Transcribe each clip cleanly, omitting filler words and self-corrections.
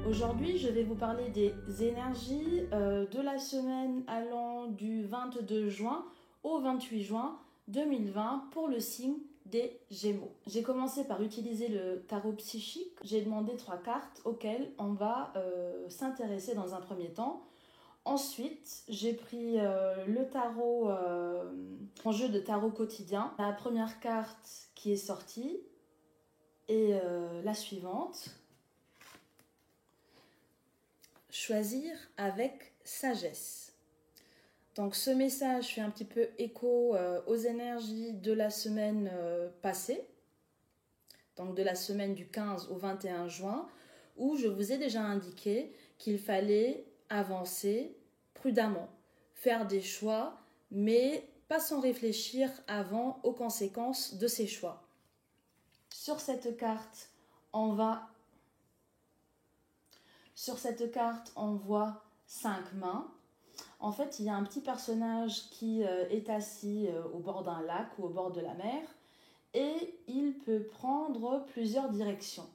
Aujourd'hui, je vais vous parler des énergies de la semaine allant du 22 juin au 28 juin 2020 pour le signe des Gémeaux. J'ai commencé par utiliser le tarot psychique. J'ai demandé 3 cartes auxquelles on va s'intéresser dans un premier temps. Ensuite, j'ai pris le tarot, en jeu de tarot quotidien. La première carte qui est sortie est la suivante. Choisir avec sagesse. Donc ce message fait un petit peu écho aux énergies de la semaine passée, donc de la semaine du 15 au 21 juin, où je vous ai déjà indiqué qu'il fallait avancer prudemment, faire des choix, mais pas sans réfléchir avant aux conséquences de ces choix. Sur cette carte, on voit 5 mains. En fait, il y a un petit personnage qui est assis au bord d'un lac ou au bord de la mer et il peut prendre plusieurs directions.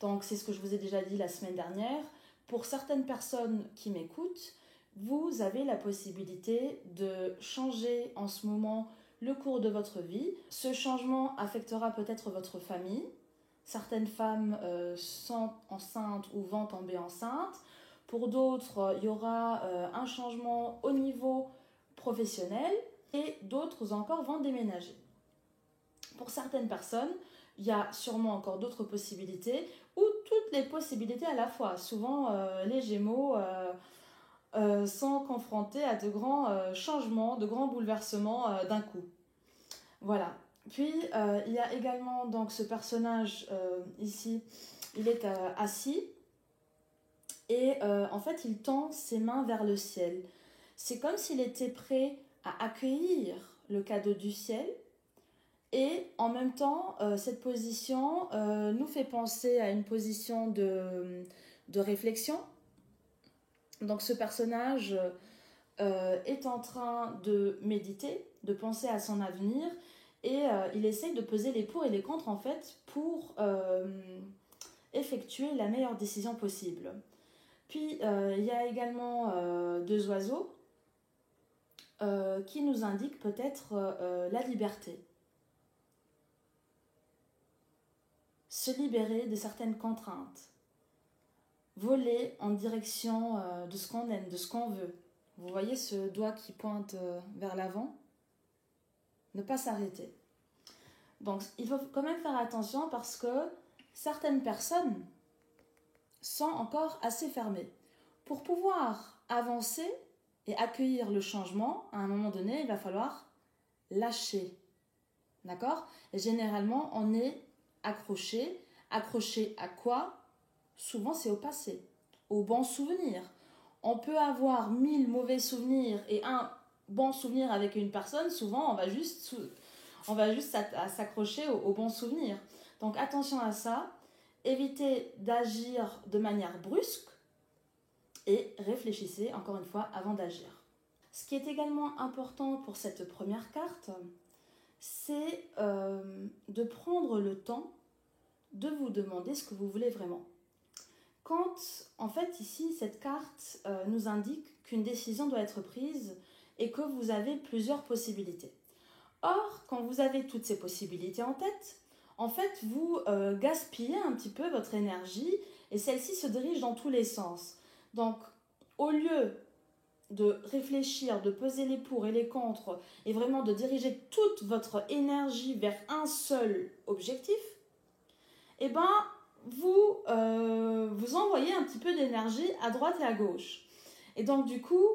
Donc, c'est ce que je vous ai déjà dit la semaine dernière. Pour certaines personnes qui m'écoutent, vous avez la possibilité de changer en ce moment le cours de votre vie. Ce changement affectera peut-être votre famille. Certaines femmes sont enceintes ou vont tomber enceintes. Pour d'autres, il y aura un changement au niveau professionnel et d'autres encore vont déménager. Pour certaines personnes, il y a sûrement encore d'autres possibilités ou toutes les possibilités à la fois. Souvent, les Gémeaux sont confrontés à de grands changements, de grands bouleversements d'un coup. Voilà. Puis, il y a également donc, ce personnage ici, il est assis et en fait, il tend ses mains vers le ciel. C'est comme s'il était prêt à accueillir le cadeau du ciel et en même temps, cette position nous fait penser à une position de réflexion. Donc, ce personnage est en train de méditer, de penser à son avenir et il essaye de peser les pour et les contre en fait pour effectuer la meilleure décision possible. Puis il y a également 2 oiseaux qui nous indiquent peut-être la liberté. Se libérer de certaines contraintes. Voler en direction de ce qu'on aime, de ce qu'on veut. Vous voyez ce doigt qui pointe vers l'avant ? Ne pas s'arrêter. Donc, il faut quand même faire attention parce que certaines personnes sont encore assez fermées. Pour pouvoir avancer et accueillir le changement, à un moment donné, il va falloir lâcher. D'accord ? Et généralement, on est accroché. Accroché à quoi ? Souvent, c'est au passé, aux bons souvenirs. On peut avoir 1000 mauvais souvenirs et un bon souvenir avec une personne. Souvent, on va juste s'accrocher aux bons souvenirs. Donc, attention à ça. Évitez d'agir de manière brusque et réfléchissez, encore une fois, avant d'agir. Ce qui est également important pour cette première carte, c'est de prendre le temps de vous demander ce que vous voulez vraiment. Quand, en fait, ici, cette carte nous indique qu'une décision doit être prise et que vous avez plusieurs possibilités. Or, quand vous avez toutes ces possibilités en tête, en fait, vous gaspillez un petit peu votre énergie et celle-ci se dirige dans tous les sens. Donc, au lieu de réfléchir, de peser les pour et les contre et vraiment de diriger toute votre énergie vers un seul objectif, eh ben, vous envoyez un petit peu d'énergie à droite et à gauche. Et donc, du coup,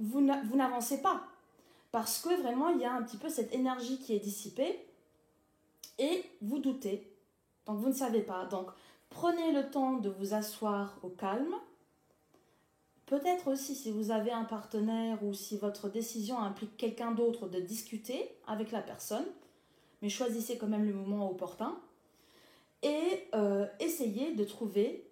vous n'avancez pas. Parce que vraiment, il y a un petit peu cette énergie qui est dissipée et vous doutez. Donc, vous ne savez pas. Donc, prenez le temps de vous asseoir au calme. Peut-être aussi, si vous avez un partenaire ou si votre décision implique quelqu'un d'autre, de discuter avec la personne. Mais choisissez quand même le moment opportun. Et essayez de trouver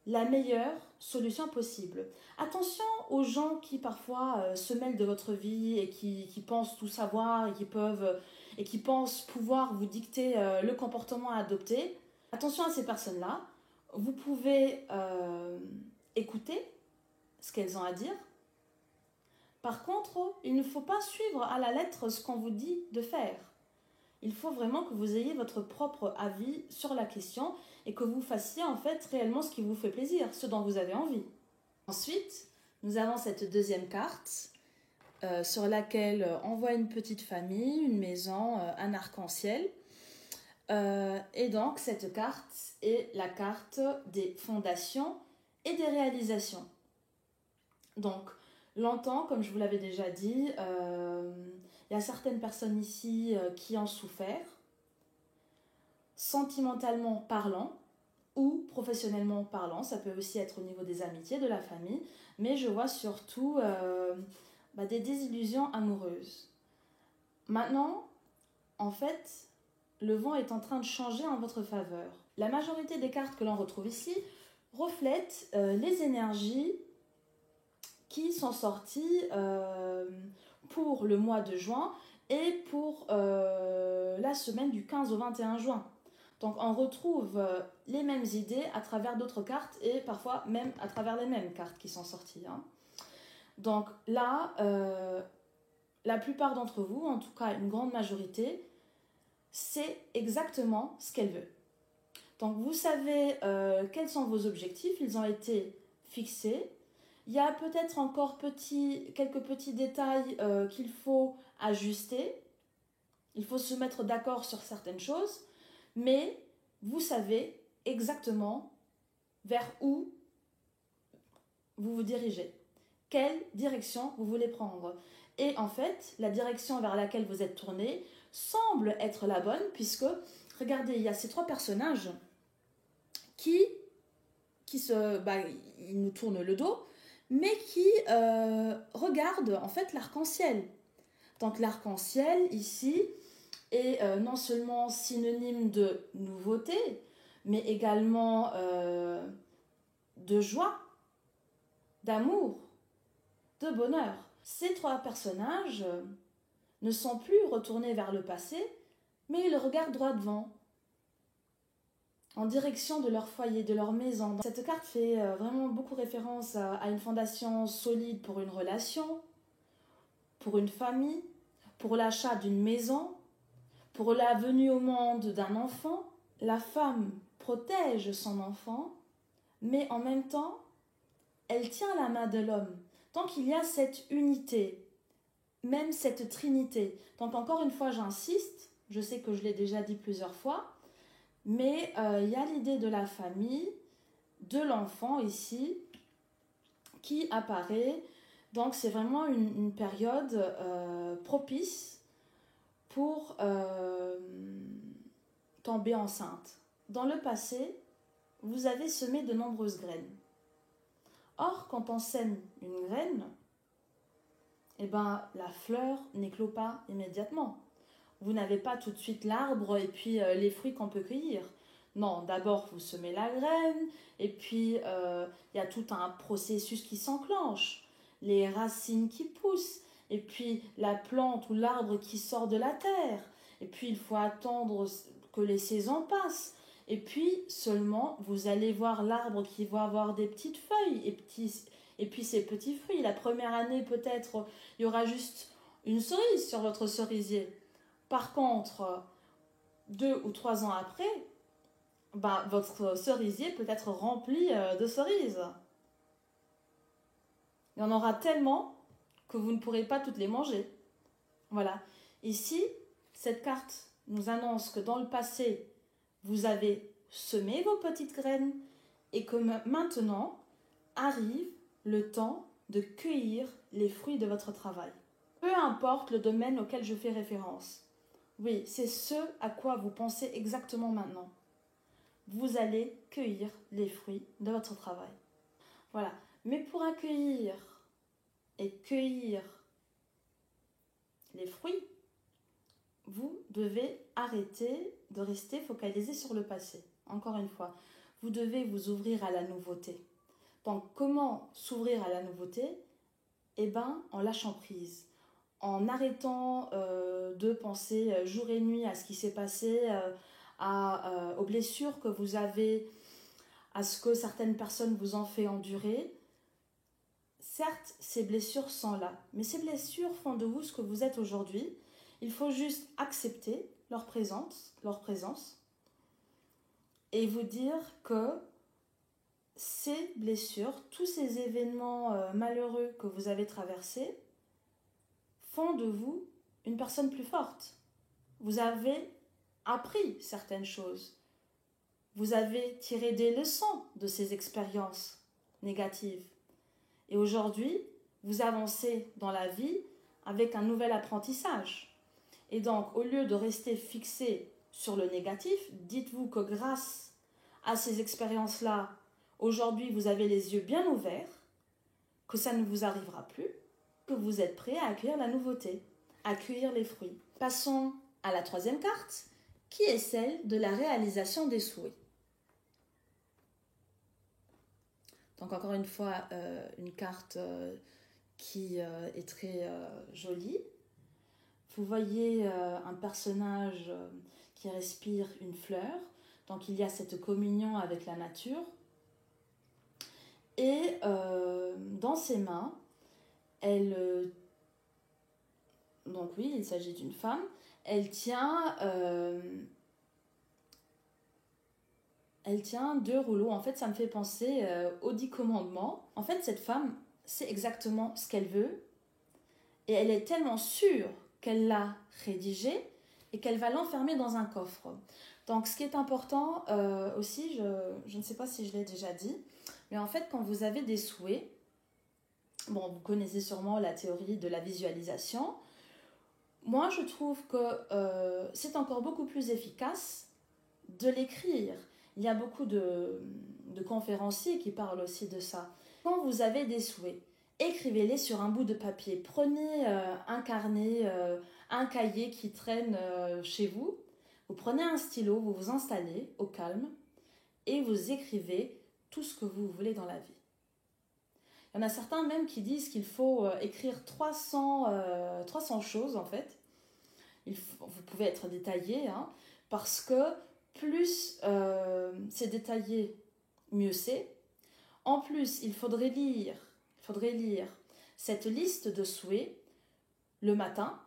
la meilleure solution possible. Attention aux gens qui parfois se mêlent de votre vie et qui pensent tout savoir et qui pensent pouvoir vous dicter le comportement à adopter. Attention à ces personnes-là. vous pouvez écouter ce qu'elles ont à dire. Par contre, il ne faut pas suivre à la lettre ce qu'on vous dit de faire. Il faut vraiment que vous ayez votre propre avis sur la question et que vous fassiez en fait réellement ce qui vous fait plaisir, ce dont vous avez envie. Ensuite, nous avons cette deuxième carte sur laquelle on voit une petite famille, une maison, un arc-en-ciel. Et donc, cette carte est la carte des fondations et des réalisations. Donc, longtemps, comme je vous l'avais déjà dit, il y a certaines personnes ici qui ont souffert, sentimentalement parlant ou professionnellement parlant. Ça peut aussi être au niveau des amitiés, de la famille, mais je vois surtout des désillusions amoureuses. Maintenant, en fait, le vent est en train de changer en votre faveur. La majorité des cartes que l'on retrouve ici reflètent les énergies qui sont sorties pour le mois de juin et pour la semaine du 15 au 21 juin. Donc on retrouve les mêmes idées à travers d'autres cartes et parfois même à travers les mêmes cartes qui sont sorties. Donc là, la plupart d'entre vous, en tout cas une grande majorité, c'est exactement ce qu'elle veut. Donc vous savez quels sont vos objectifs, ils ont été fixés. Il y a peut-être encore quelques petits détails qu'il faut ajuster. Il faut se mettre d'accord sur certaines choses, mais vous savez exactement vers où vous vous dirigez, quelle direction vous voulez prendre. Et en fait, la direction vers laquelle vous êtes tourné semble être la bonne, puisque, regardez, il y a ces trois personnages qui ils nous tournent le dos, mais qui regardent en fait l'arc-en-ciel. Donc l'arc-en-ciel ici est non seulement synonyme de nouveauté, mais également de joie, d'amour, de bonheur. Ces trois personnages ne sont plus retournés vers le passé, mais ils regardent droit devant, en direction de leur foyer, de leur maison. Cette carte fait vraiment beaucoup référence à une fondation solide pour une relation, pour une famille, pour l'achat d'une maison, pour la venue au monde d'un enfant. La femme protège son enfant, mais en même temps, elle tient la main de l'homme. Donc il y a cette unité, même cette trinité. Donc encore une fois, j'insiste, je sais que je l'ai déjà dit plusieurs fois, mais il y a l'idée de la famille, de l'enfant ici, qui apparaît. Donc c'est vraiment une période propice pour tomber enceinte. Dans le passé, vous avez semé de nombreuses graines. Or, quand on sème une graine, la fleur n'éclot pas immédiatement. Vous n'avez pas tout de suite l'arbre et puis les fruits qu'on peut cueillir. Non, d'abord vous semez la graine et puis il y a tout un processus qui s'enclenche. Les racines qui poussent et puis la plante ou l'arbre qui sort de la terre. Et puis il faut attendre que les saisons passent. Et puis seulement vous allez voir l'arbre qui va avoir des petites feuilles et puis ces petits fruits. La première année peut-être il y aura juste une cerise sur votre cerisier. Par contre, 2 ou 3 ans après, votre cerisier peut être rempli de cerises. Il y en aura tellement que vous ne pourrez pas toutes les manger. Voilà. Ici, cette carte nous annonce que dans le passé, vous avez semé vos petites graines et que maintenant arrive le temps de cueillir les fruits de votre travail. Peu importe le domaine auquel je fais référence. Oui, c'est ce à quoi vous pensez exactement maintenant. Vous allez cueillir les fruits de votre travail. Voilà. Mais pour accueillir et cueillir les fruits, vous devez arrêter de rester focalisé sur le passé. Encore une fois, vous devez vous ouvrir à la nouveauté. Donc, comment s'ouvrir à la nouveauté ? En lâchant prise. En arrêtant de penser jour et nuit à ce qui s'est passé, aux blessures que vous avez, à ce que certaines personnes vous ont fait endurer. Certes, ces blessures sont là, mais ces blessures font de vous ce que vous êtes aujourd'hui. Il faut juste accepter leur présence et vous dire que ces blessures, tous ces événements malheureux que vous avez traversés font de vous une personne plus forte. Vous avez appris certaines choses. Vous avez tiré des leçons de ces expériences négatives. Et aujourd'hui, vous avancez dans la vie avec un nouvel apprentissage. Et donc, au lieu de rester fixé sur le négatif, dites-vous que grâce à ces expériences-là, aujourd'hui, vous avez les yeux bien ouverts, que ça ne vous arrivera plus, que vous êtes prêt à accueillir la nouveauté, à accueillir les fruits. Passons à la troisième carte, qui est celle de la réalisation des souhaits. Donc encore une fois, une carte qui est très jolie. Vous voyez un personnage qui respire une fleur. Donc il y a cette communion avec la nature. Et dans ses mains, donc oui, il s'agit d'une femme, elle tient 2 rouleaux. En fait, ça me fait penser aux 10 commandements. En fait, cette femme sait exactement ce qu'elle veut et elle est tellement sûre qu'elle l'a rédigé et qu'elle va l'enfermer dans un coffre. Donc, ce qui est important aussi, je ne sais pas si je l'ai déjà dit, mais en fait, quand vous avez des souhaits, bon, vous connaissez sûrement la théorie de la visualisation. Moi, je trouve que c'est encore beaucoup plus efficace de l'écrire. Il y a beaucoup de conférenciers qui parlent aussi de ça. Quand vous avez des souhaits, écrivez-les sur un bout de papier. Prenez un carnet, un cahier qui traîne chez vous. Vous prenez un stylo, vous vous installez au calme et vous écrivez tout ce que vous voulez dans la vie. Il y en a certains même qui disent qu'il faut écrire 300 choses en fait. Vous pouvez être détaillé, hein, parce que plus c'est détaillé, mieux c'est. En plus, il faudrait lire cette liste de souhaits le matin,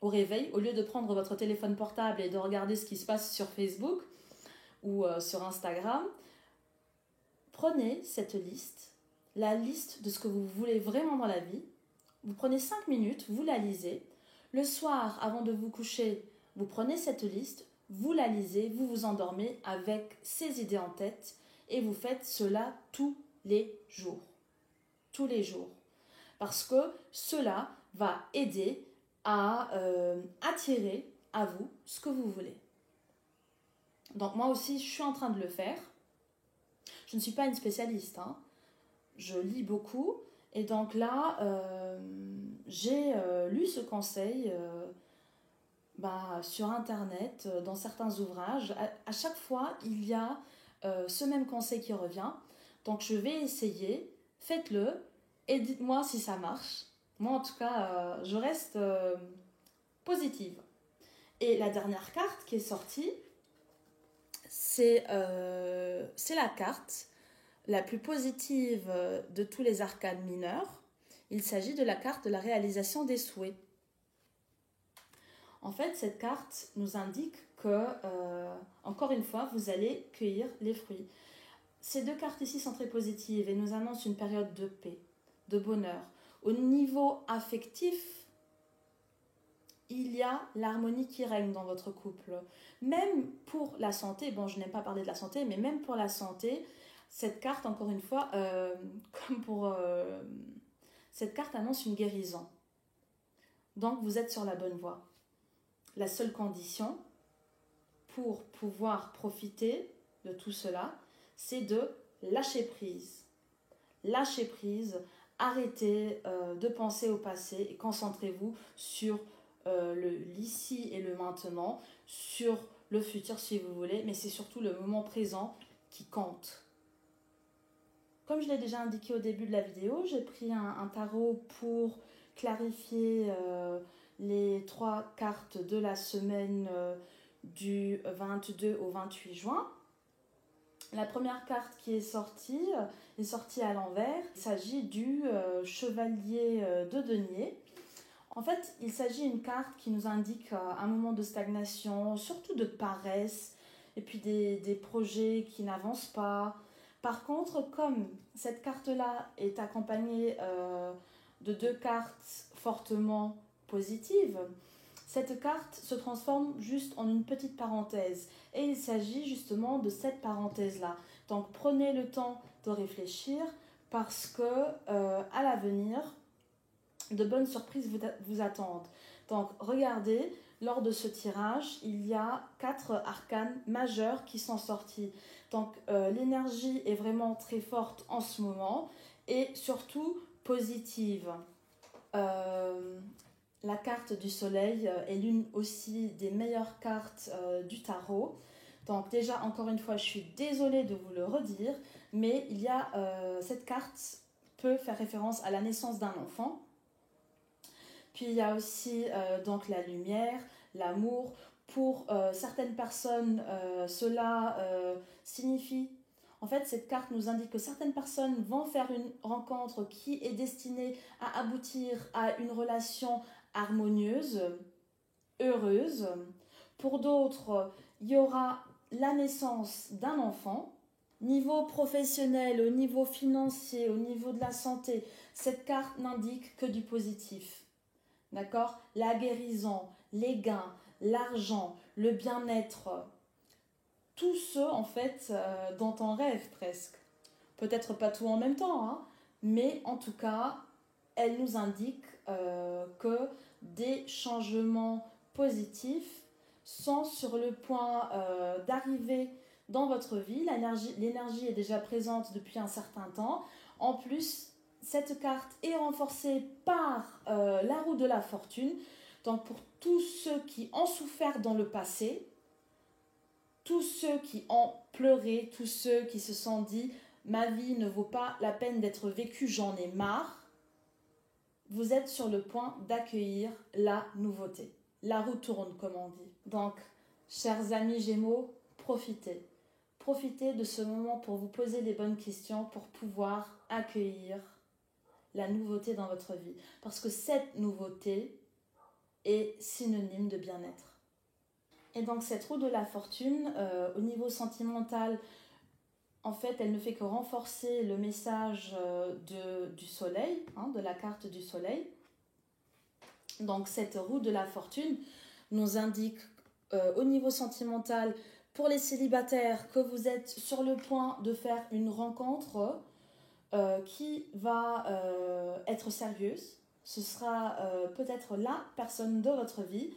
au réveil, au lieu de prendre votre téléphone portable et de regarder ce qui se passe sur Facebook ou sur Instagram. Prenez cette liste, la liste de ce que vous voulez vraiment dans la vie. Vous prenez 5 minutes, vous la lisez. Le soir, avant de vous coucher, vous prenez cette liste, vous la lisez, vous vous endormez avec ces idées en tête et vous faites cela tous les jours. Tous les jours. Parce que cela va aider à attirer à vous ce que vous voulez. Donc moi aussi, je suis en train de le faire. Je ne suis pas une spécialiste, hein. Je lis beaucoup. Et donc là, j'ai lu ce conseil sur Internet, dans certains ouvrages. À chaque fois, il y a ce même conseil qui revient. Donc je vais essayer, faites-le et dites-moi si ça marche. Moi, en tout cas, je reste positive. Et la dernière carte qui est sortie, c'est la carte la plus positive de tous les arcanes mineurs. Il s'agit de la carte de la réalisation des souhaits. En fait, cette carte nous indique que, encore une fois, vous allez cueillir les fruits. Ces 2 cartes ici sont très positives et nous annoncent une période de paix, de bonheur. Au niveau affectif, il y a l'harmonie qui règne dans votre couple. Même pour la santé, bon, je n'aime pas parler de la santé, mais même pour la santé, cette carte, encore une fois, cette carte annonce une guérison. Donc, vous êtes sur la bonne voie. La seule condition pour pouvoir profiter de tout cela, c'est de lâcher prise. Lâchez prise, arrêtez de penser au passé et concentrez-vous sur l'ici et le maintenant, sur le futur si vous voulez, mais c'est surtout le moment présent qui compte. Comme je l'ai déjà indiqué au début de la vidéo, j'ai pris un tarot pour clarifier les 3 cartes de la semaine du 22 au 28 juin. La première carte qui est sortie à l'envers. Il s'agit du chevalier de denier. En fait, il s'agit d'une carte qui nous indique un moment de stagnation, surtout de paresse, et puis des projets qui n'avancent pas. Par contre, comme cette carte-là est accompagnée de 2 cartes fortement positives, cette carte se transforme juste en une petite parenthèse. Et il s'agit justement de cette parenthèse-là. Donc prenez le temps de réfléchir parce que à l'avenir, de bonnes surprises vous attendent. Donc regardez, lors de ce tirage, il y a 4 arcanes majeurs qui sont sortis. Donc l'énergie est vraiment très forte en ce moment et surtout positive. La carte du soleil est l'une aussi des meilleures cartes du tarot. Donc déjà, encore une fois, je suis désolée de vous le redire, mais il y a cette carte peut faire référence à la naissance d'un enfant. Puis il y a aussi donc la lumière, l'amour. Pour certaines personnes, cela signifie... En fait, cette carte nous indique que certaines personnes vont faire une rencontre qui est destinée à aboutir à une relation harmonieuse, heureuse. Pour d'autres, il y aura la naissance d'un enfant. Niveau professionnel, au niveau financier, au niveau de la santé, cette carte n'indique que du positif. D'accord? La guérison, les gains, l'argent, le bien-être, tout ce en fait dont on rêve presque. Peut-être pas tout en même temps, hein, mais en tout cas, elle nous indique que des changements positifs sont sur le point d'arriver dans votre vie. L'énergie est déjà présente depuis un certain temps. En plus, cette carte est renforcée par la roue de la fortune. Donc pour tous ceux qui ont souffert dans le passé, tous ceux qui ont pleuré, tous ceux qui se sont dit « ma vie ne vaut pas la peine d'être vécue, j'en ai marre », vous êtes sur le point d'accueillir la nouveauté. La roue tourne, comme on dit. Donc, chers amis Gémeaux, profitez. Profitez de ce moment pour vous poser les bonnes questions, pour pouvoir accueillir la nouveauté dans votre vie. Parce que cette nouveauté est synonyme de bien-être. Et donc cette roue de la fortune, au niveau sentimental, en fait, elle ne fait que renforcer le message du soleil, hein, de la carte du soleil. Donc cette roue de la fortune nous indique au niveau sentimental, pour les célibataires, que vous êtes sur le point de faire une rencontre qui va être sérieuse. Ce sera peut-être la personne de votre vie.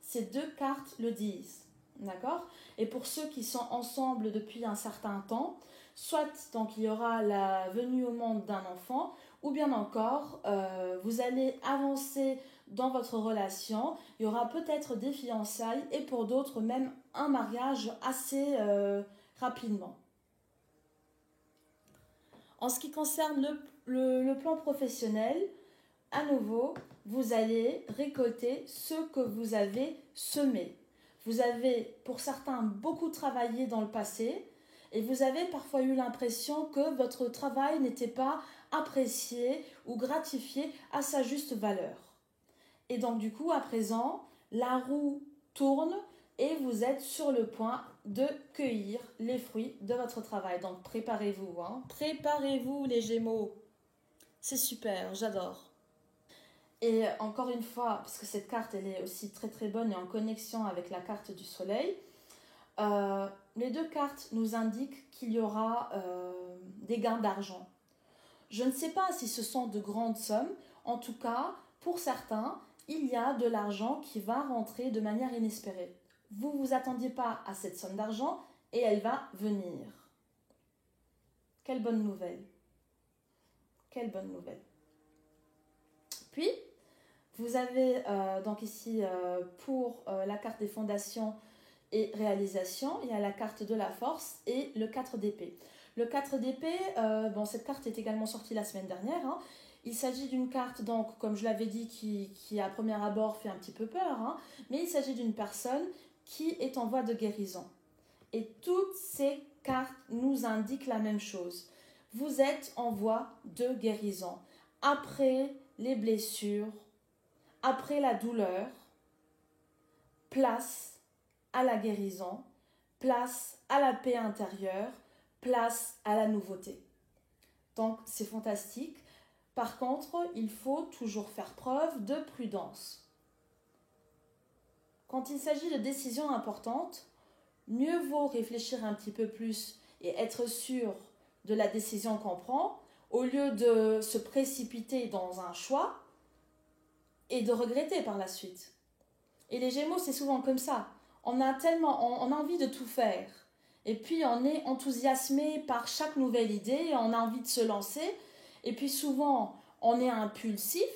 Ces 2 cartes le disent, d'accord? Et pour ceux qui sont ensemble depuis un certain temps, soit donc il y aura la venue au monde d'un enfant, ou bien encore vous allez avancer dans votre relation, il y aura peut-être des fiançailles et pour d'autres même un mariage assez rapidement. En ce qui concerne le plan professionnel, à nouveau, vous allez récolter ce que vous avez semé. Vous avez, pour certains, beaucoup travaillé dans le passé et vous avez parfois eu l'impression que votre travail n'était pas apprécié ou gratifié à sa juste valeur. Et donc, du coup, à présent, la roue tourne et vous êtes sur le point de cueillir les fruits de votre travail. Donc, préparez-vous, hein. Préparez-vous, les Gémeaux. C'est super, j'adore. Et encore une fois, parce que cette carte elle est aussi très très bonne et en connexion avec la carte du soleil, les 2 cartes nous indiquent qu'il y aura des gains d'argent. Je ne sais pas si ce sont de grandes sommes, en tout cas, pour certains, il y a de l'argent qui va rentrer de manière inespérée. Vous ne vous attendiez pas à cette somme d'argent et elle va venir. Quelle bonne nouvelle! Quelle bonne nouvelle! Puis, vous avez donc ici pour la carte des fondations et réalisations, il y a la carte de la force et le 4 d'épée. Le 4 d'épée, cette carte est également sortie la semaine dernière. Hein. Il s'agit d'une carte, donc, comme je l'avais dit, qui à premier abord fait un petit peu peur, hein, mais il s'agit d'une personne qui est en voie de guérison. Et toutes ces cartes nous indiquent la même chose. Vous êtes en voie de guérison. Après les blessures, après la douleur, place à la guérison, place à la paix intérieure, place à la nouveauté. Donc, c'est fantastique. Par contre, il faut toujours faire preuve de prudence. Quand il s'agit de décisions importantes, mieux vaut réfléchir un petit peu plus et être sûr de la décision qu'on prend, au lieu de se précipiter dans un choix et de regretter par la suite. Et les Gémeaux, c'est souvent comme ça. On a envie de tout faire. Et puis on est enthousiasmé par chaque nouvelle idée, on a envie de se lancer. Et puis souvent, on est impulsif.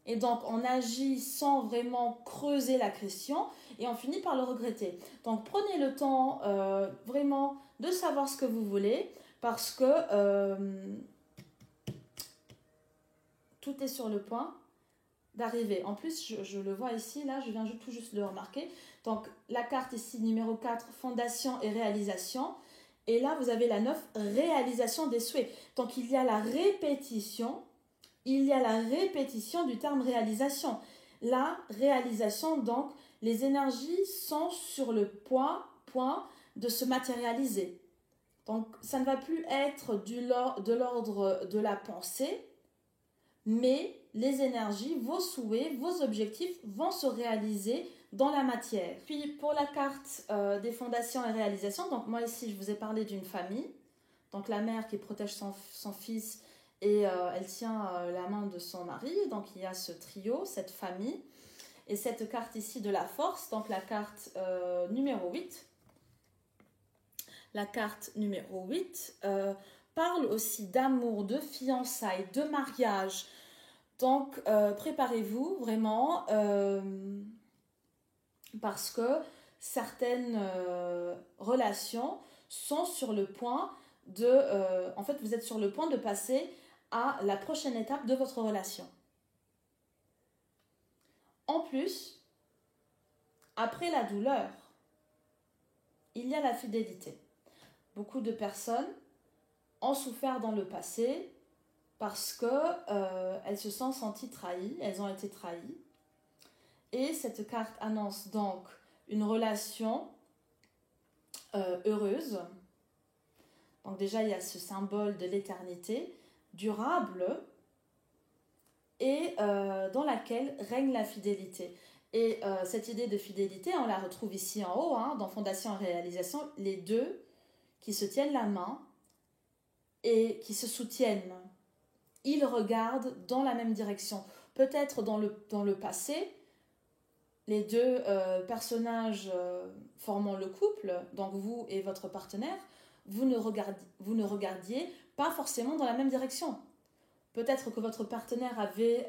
Et donc, on agit sans vraiment creuser la question et on finit par le regretter. Donc, prenez le temps vraiment de savoir ce que vous voulez parce que tout est sur le point d'arriver. En plus, je le vois ici, là, je viens tout juste de le remarquer. Donc, la carte ici, numéro 4, fondation et réalisation. Et là, vous avez la 9, réalisation des souhaits. Donc, il y a la répétition du terme réalisation. La réalisation, donc, les énergies sont sur le point de se matérialiser. Donc, ça ne va plus être de l'ordre de la pensée, mais les énergies, vos souhaits, vos objectifs vont se réaliser dans la matière. Puis, pour la carte des fondations et réalisations, donc moi ici, je vous ai parlé d'une famille. Donc, la mère qui protège son fils et elle tient la main de son mari. Donc, il y a ce trio, cette famille. Et cette carte ici de la force, donc la carte numéro 8. La carte numéro 8 parle aussi d'amour, de fiançailles, de mariage. Donc, préparez-vous vraiment parce que certaines relations sont sur le point en fait, vous êtes sur le point de passer à la prochaine étape de votre relation. En plus, après la douleur, il y a la fidélité. Beaucoup de personnes ont souffert dans le passé parce qu'elles se sont senties trahies, elles ont été trahies. Et cette carte annonce donc une relation heureuse. Donc déjà, il y a ce symbole de l'éternité, durable, et dans laquelle règne la fidélité. Et cette idée de fidélité, on la retrouve ici en haut, dans Fondation et Réalisation, les deux qui se tiennent la main et qui se soutiennent. Ils regardent dans la même direction. Peut-être dans le passé, les deux personnages formant le couple, donc vous et votre partenaire, vous ne regardiez pas forcément dans la même direction. Peut-être que votre partenaire avait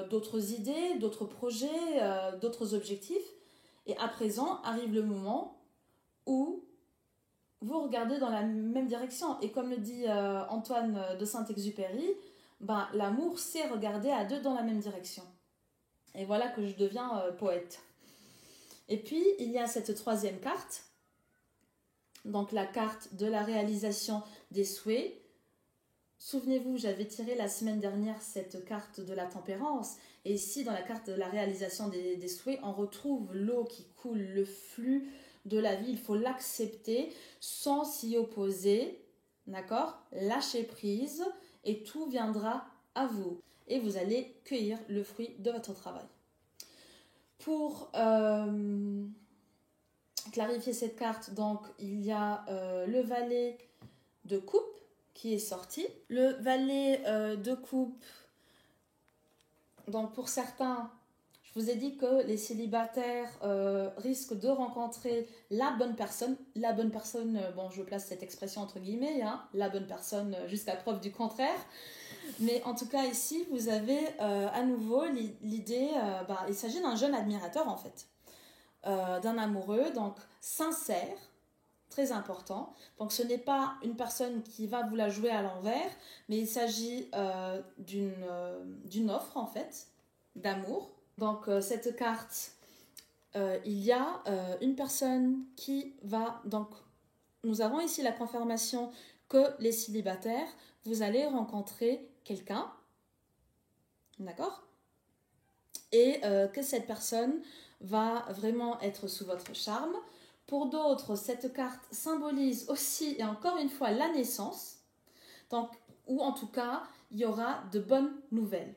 d'autres idées, d'autres projets, d'autres objectifs. Et à présent, arrive le moment où vous regardez dans la même direction. Et comme le dit Antoine de Saint-Exupéry, l'amour, c'est regarder à deux dans la même direction. Et voilà que je deviens poète. Et puis, il y a cette troisième carte, donc la carte de la réalisation des souhaits. Souvenez-vous, j'avais tiré la semaine dernière cette carte de la tempérance. Et ici, dans la carte de la réalisation des souhaits, on retrouve l'eau qui coule, le flux de la vie. Il faut l'accepter sans s'y opposer. D'accord ? Lâchez prise et tout viendra à vous. Et vous allez cueillir le fruit de votre travail. Pour clarifier cette carte, donc, il y a le valet de coupe qui est sorti. Le valet de coupe, donc pour certains, je vous ai dit que les célibataires risquent de rencontrer la bonne personne. La bonne personne, je place cette expression entre guillemets, la bonne personne jusqu'à preuve du contraire. Mais en tout cas ici, vous avez à nouveau l'idée, il s'agit d'un jeune admirateur en fait, d'un amoureux, donc sincère, très important. Donc ce n'est pas une personne qui va vous la jouer à l'envers, mais il s'agit d'une offre en fait, d'amour. Donc cette carte, il y a une personne qui va donc nous avons ici la confirmation que les célibataires, vous allez rencontrer quelqu'un, d'accord? Et que cette personne va vraiment être sous votre charme. Pour d'autres, cette carte symbolise aussi, et encore une fois, la naissance, donc, ou en tout cas, il y aura de bonnes nouvelles.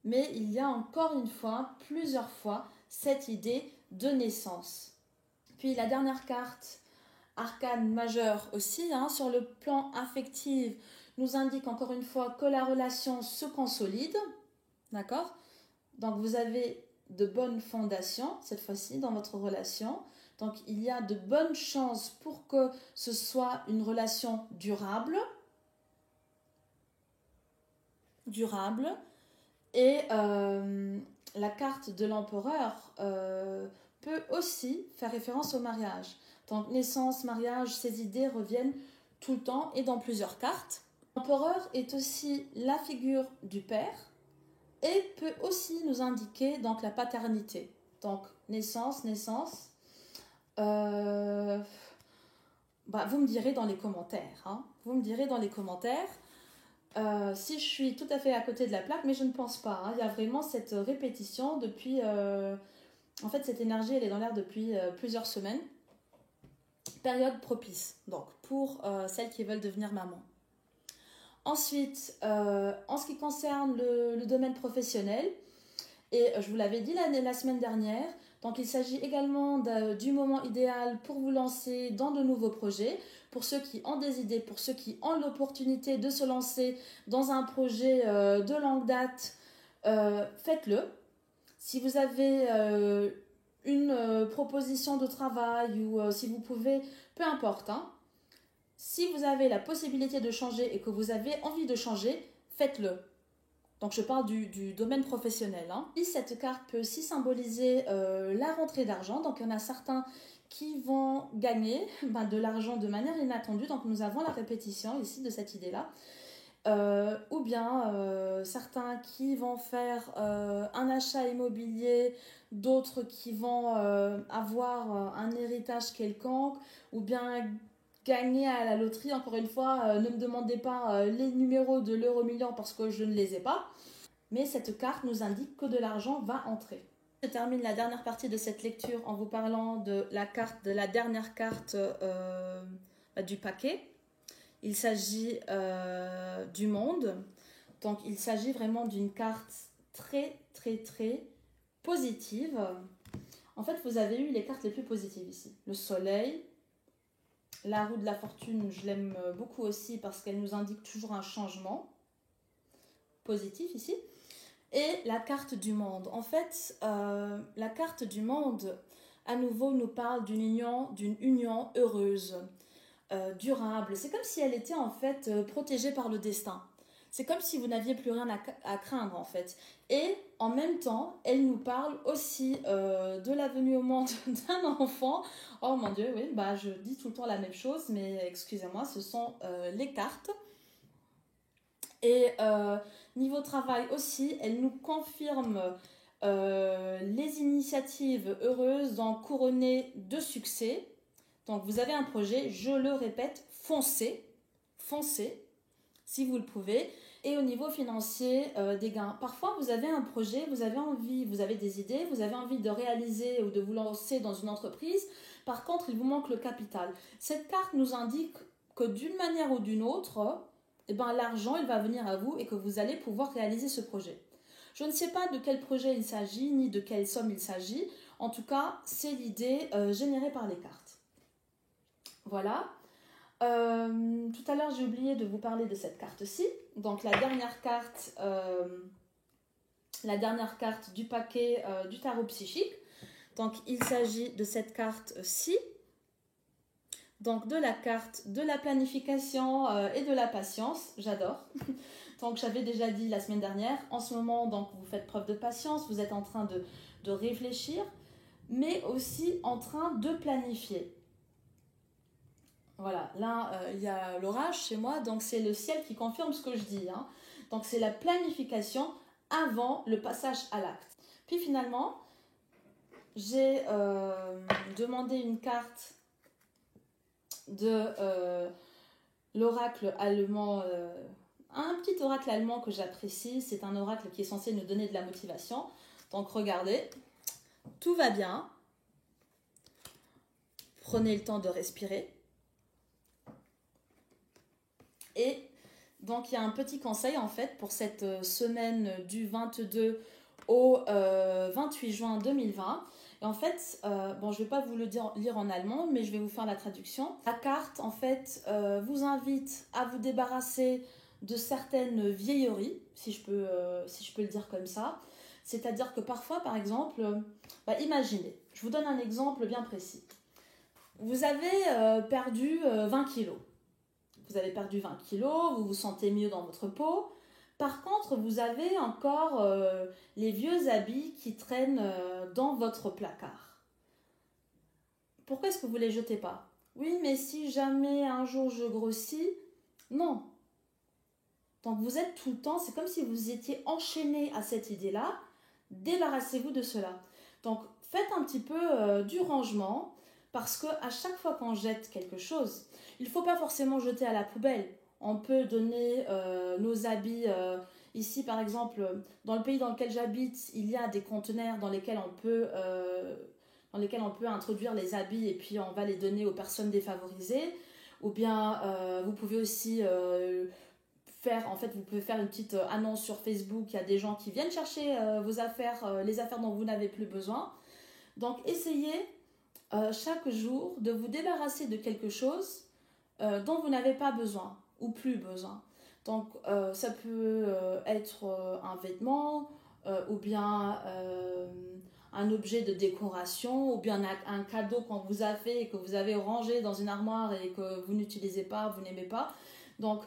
Mais il y a encore une fois, plusieurs fois, cette idée de naissance. Puis la dernière carte, arcane majeure aussi, sur le plan affectif, nous indique encore une fois que la relation se consolide, d'accord? Donc vous avez de bonnes fondations cette fois-ci dans votre relation. Donc il y a de bonnes chances pour que ce soit une relation durable. Et la carte de l'empereur peut aussi faire référence au mariage. Donc naissance, mariage, ces idées reviennent tout le temps et dans plusieurs cartes. L'empereur est aussi la figure du père et peut aussi nous indiquer donc la paternité. Donc naissance. Vous me direz dans les commentaires. Vous me direz dans les commentaires si je suis tout à fait à côté de la plaque, mais je ne pense pas. Il y a vraiment cette répétition depuis... En fait, cette énergie, elle est dans l'air depuis plusieurs semaines. Période propice, donc, pour celles qui veulent devenir maman. Ensuite, en ce qui concerne le domaine professionnel, et je vous l'avais dit la semaine dernière, donc il s'agit également du moment idéal pour vous lancer dans de nouveaux projets. Pour ceux qui ont des idées, pour ceux qui ont l'opportunité de se lancer dans un projet de longue date, faites-le. Si vous avez une proposition de travail ou si vous pouvez, peu importe. Si vous avez la possibilité de changer et que vous avez envie de changer, faites-le. Donc je parle du domaine professionnel. Et cette carte peut aussi symboliser la rentrée d'argent. Donc il y en a certains qui vont gagner de l'argent de manière inattendue. Donc nous avons la répétition ici de cette idée-là. Ou bien certains qui vont faire un achat immobilier, d'autres qui vont avoir un héritage quelconque, ou bien gagner à la loterie. Encore une fois, ne me demandez pas les numéros de l'euro-million parce que je ne les ai pas. Mais cette carte nous indique que de l'argent va entrer. Je termine la dernière partie de cette lecture en vous parlant de la dernière carte du paquet. Il s'agit du monde. Donc il s'agit vraiment d'une carte très positive. En fait, vous avez eu les cartes les plus positives ici. Le soleil, la roue de la fortune, je l'aime beaucoup aussi parce qu'elle nous indique toujours un changement positif ici. Et la carte du monde. En fait, la carte du monde, à nouveau, nous parle d'une union heureuse, durable. C'est comme si elle était en fait protégée par le destin. C'est comme si vous n'aviez plus rien à craindre en fait. Et en même temps, elle nous parle aussi de la venue au monde d'un enfant. Oh mon Dieu, oui, je dis tout le temps la même chose, mais excusez-moi, ce sont les cartes. Et niveau travail aussi, elle nous confirme les initiatives heureuses couronnées de succès. Donc vous avez un projet, je le répète, foncez, si vous le pouvez. Et au niveau financier, des gains. Parfois vous avez un projet, vous avez des idées, vous avez envie de réaliser ou de vous lancer dans une entreprise. Par contre, il vous manque le capital. Cette carte nous indique que d'une manière ou d'une autre, l'argent il va venir à vous et que vous allez pouvoir réaliser ce projet. Je ne sais pas de quel projet il s'agit, ni de quelle somme il s'agit. En tout cas, c'est l'idée générée par les cartes. Voilà. Tout à l'heure, j'ai oublié de vous parler de cette carte-ci. Donc, la dernière carte du paquet du tarot psychique. Donc, il s'agit de cette carte-ci. Donc, de la carte de la planification et de la patience. J'adore. Donc, j'avais déjà dit la semaine dernière. En ce moment, donc, vous faites preuve de patience. Vous êtes en train de réfléchir, mais aussi en train de planifier. Voilà, là, il y a l'orage chez moi, donc c'est le ciel qui confirme ce que je dis. Donc, c'est la planification avant le passage à l'acte. Puis finalement, j'ai demandé une carte de l'oracle allemand, un petit oracle allemand que j'apprécie. C'est un oracle qui est censé nous donner de la motivation. Donc regardez, tout va bien. Prenez le temps de respirer. Et donc il y a un petit conseil en fait pour cette semaine du 22 au 28 juin 2020. Et en fait, bon, je ne vais pas vous le lire en allemand, mais je vais vous faire la traduction. La carte, en fait, vous invite à vous débarrasser de certaines vieilleries, si je peux le dire comme ça. C'est-à-dire que parfois, par exemple, imaginez, je vous donne un exemple bien précis. Vous avez perdu 20 kilos. Vous avez perdu 20 kilos, vous vous sentez mieux dans votre peau. Par contre, vous avez encore les vieux habits qui traînent dans votre placard. Pourquoi est-ce que vous ne les jetez pas? Oui, mais si jamais un jour je grossis, non. Donc vous êtes tout le temps, c'est comme si vous étiez enchaîné à cette idée-là. Débarrassez-vous de cela. Donc faites un petit peu du rangement, parce qu'à chaque fois qu'on jette quelque chose, il ne faut pas forcément jeter à la poubelle. On peut donner nos habits. Ici, par exemple, dans le pays dans lequel j'habite, il y a des conteneurs dans lesquels on peut introduire les habits et puis on va les donner aux personnes défavorisées. Ou bien, vous pouvez aussi vous pouvez faire une petite annonce sur Facebook. Il y a des gens qui viennent chercher vos affaires, les affaires dont vous n'avez plus besoin. Donc, essayez chaque jour de vous débarrasser de quelque chose dont vous n'avez pas besoin ou plus besoin. Donc ça peut être un vêtement ou bien un objet de décoration ou bien un cadeau qu'on vous a fait et que vous avez rangé dans une armoire et que vous n'utilisez pas, vous n'aimez pas. Donc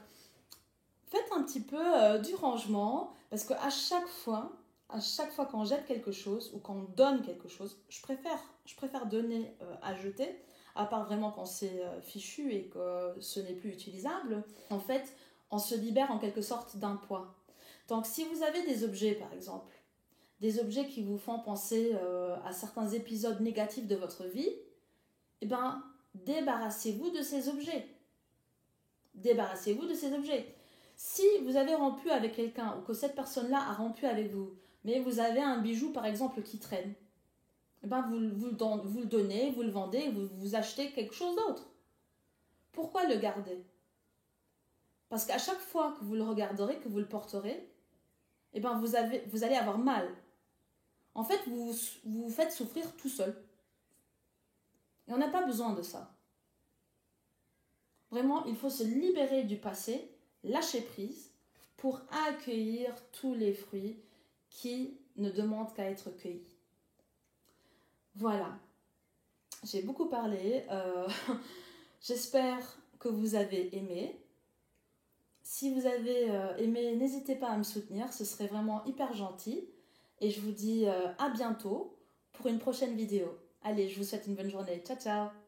faites un petit peu du rangement, parce qu'à chaque fois qu'on jette quelque chose ou qu'on donne quelque chose, je préfère donner à jeter, à part vraiment quand c'est fichu et que ce n'est plus utilisable. En fait, on se libère en quelque sorte d'un poids. Donc si vous avez des objets, par exemple, des objets qui vous font penser à certains épisodes négatifs de votre vie, eh ben, débarrassez-vous de ces objets. Débarrassez-vous de ces objets. Si vous avez rompu avec quelqu'un ou que cette personne-là a rompu avec vous, mais vous avez un bijou par exemple qui traîne, eh ben vous le donnez, vous le vendez, vous achetez quelque chose d'autre. Pourquoi le garder? Parce qu'à chaque fois que vous le regarderez, que vous le porterez, eh ben vous allez avoir mal. En fait, vous vous faites souffrir tout seul. Et on n'a pas besoin de ça. Vraiment, il faut se libérer du passé, lâcher prise, pour accueillir tous les fruits qui ne demandent qu'à être cueillis. Voilà, j'ai beaucoup parlé. J'espère que vous avez aimé. Si vous avez aimé, n'hésitez pas à me soutenir, ce serait vraiment hyper gentil. Et je vous dis à bientôt pour une prochaine vidéo. Allez, je vous souhaite une bonne journée. Ciao, ciao!